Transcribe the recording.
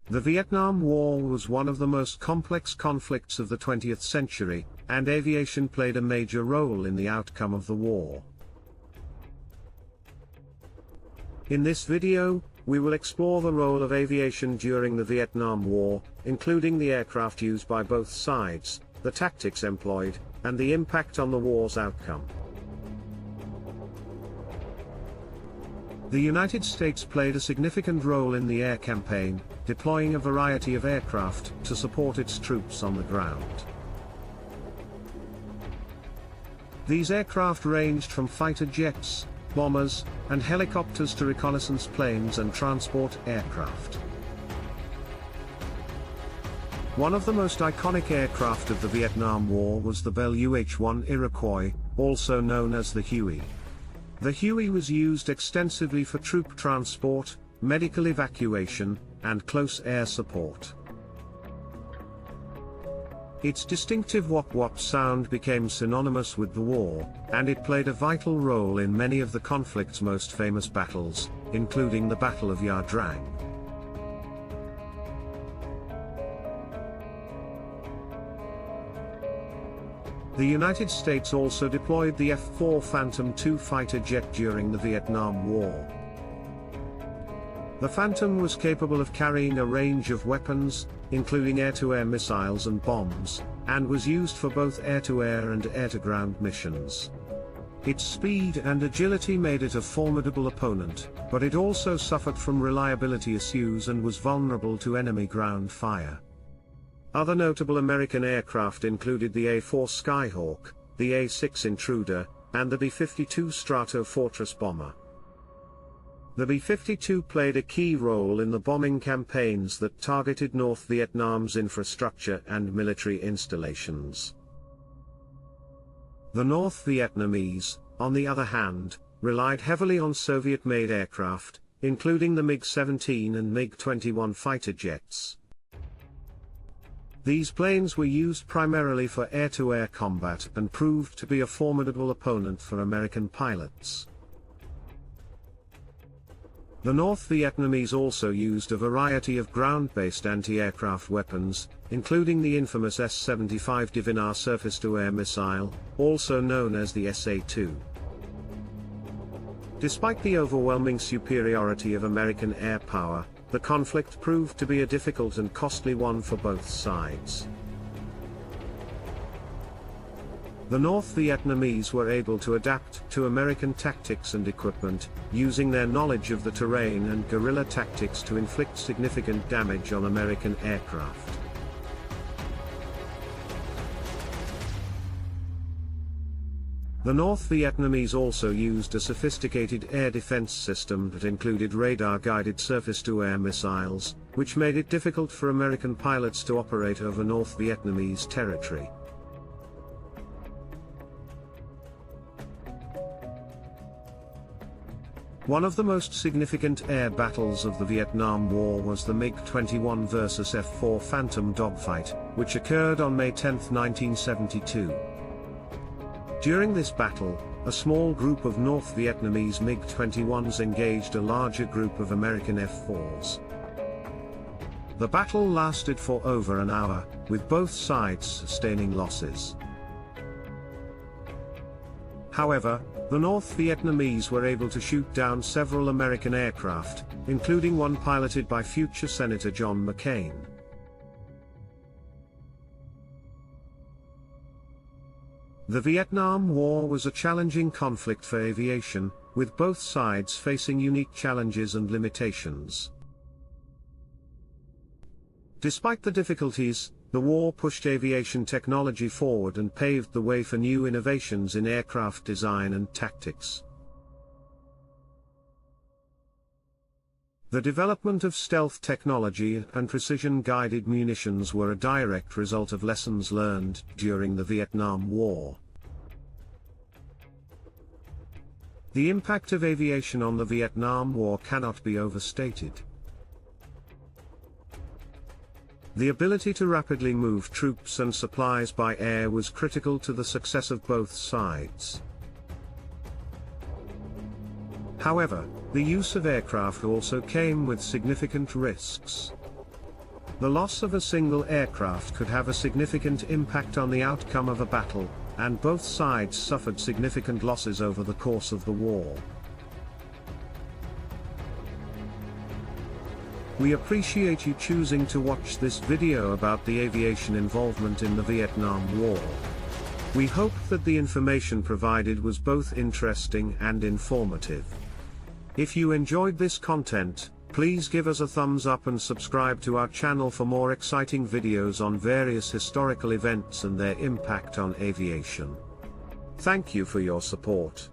The Vietnam War was one of the most complex conflicts of the 20th century, and aviation played a major role in the outcome of the war. In this video, we will explore the role of aviation during the Vietnam War, including the aircraft used by both sides, the tactics employed, and the impact on the war's outcome. The United States played a significant role in the air campaign, deploying a variety of aircraft to support its troops on the ground. These aircraft ranged from fighter jets, bombers, and helicopters to reconnaissance planes and transport aircraft. One of the most iconic aircraft of the Vietnam War was the Bell UH-1 Iroquois, also known as the Huey. The Huey was used extensively for troop transport, medical evacuation, and close air support. Its distinctive wop-wop sound became synonymous with the war, and it played a vital role in many of the conflict's most famous battles, including the Battle of Ia Drang. The United States also deployed the F-4 Phantom II fighter jet during the Vietnam War. The Phantom was capable of carrying a range of weapons, including air-to-air missiles and bombs, and was used for both air-to-air and air-to-ground missions. Its speed and agility made it a formidable opponent, but it also suffered from reliability issues and was vulnerable to enemy ground fire. Other notable American aircraft included the A-4 Skyhawk, the A-6 Intruder, and the B-52 Stratofortress bomber. The B-52 played a key role in the bombing campaigns that targeted North Vietnam's infrastructure and military installations. The North Vietnamese, on the other hand, relied heavily on Soviet-made aircraft, including the MiG-17 and MiG-21 fighter jets. These planes were used primarily for air-to-air combat and proved to be a formidable opponent for American pilots. The North Vietnamese also used a variety of ground-based anti-aircraft weapons, including the infamous S-75 Divinar surface-to-air missile, also known as the SA-2. Despite the overwhelming superiority of American air power, the conflict proved to be a difficult and costly one for both sides. The North Vietnamese were able to adapt to American tactics and equipment, using their knowledge of the terrain and guerrilla tactics to inflict significant damage on American aircraft. The North Vietnamese also used a sophisticated air defense system that included radar-guided surface-to-air missiles, which made it difficult for American pilots to operate over North Vietnamese territory. One of the most significant air battles of the Vietnam War was the MiG-21 vs F-4 Phantom dogfight, which occurred on May 10, 1972. During this battle, a small group of North Vietnamese MiG-21s engaged a larger group of American F-4s. The battle lasted for over an hour, with both sides sustaining losses. However, the North Vietnamese were able to shoot down several American aircraft, including one piloted by future Senator John McCain. The Vietnam War was a challenging conflict for aviation, with both sides facing unique challenges and limitations. Despite the difficulties, the war pushed aviation technology forward and paved the way for new innovations in aircraft design and tactics. The development of stealth technology and precision-guided munitions were a direct result of lessons learned during the Vietnam War. The impact of aviation on the Vietnam War cannot be overstated. The ability to rapidly move troops and supplies by air was critical to the success of both sides. However, the use of aircraft also came with significant risks. The loss of a single aircraft could have a significant impact on the outcome of a battle, and both sides suffered significant losses over the course of the war. We appreciate you choosing to watch this video about the aviation involvement in the Vietnam War. We hope that the information provided was both interesting and informative. If you enjoyed this content, please give us a thumbs up and subscribe to our channel for more exciting videos on various historical events and their impact on aviation. Thank you for your support.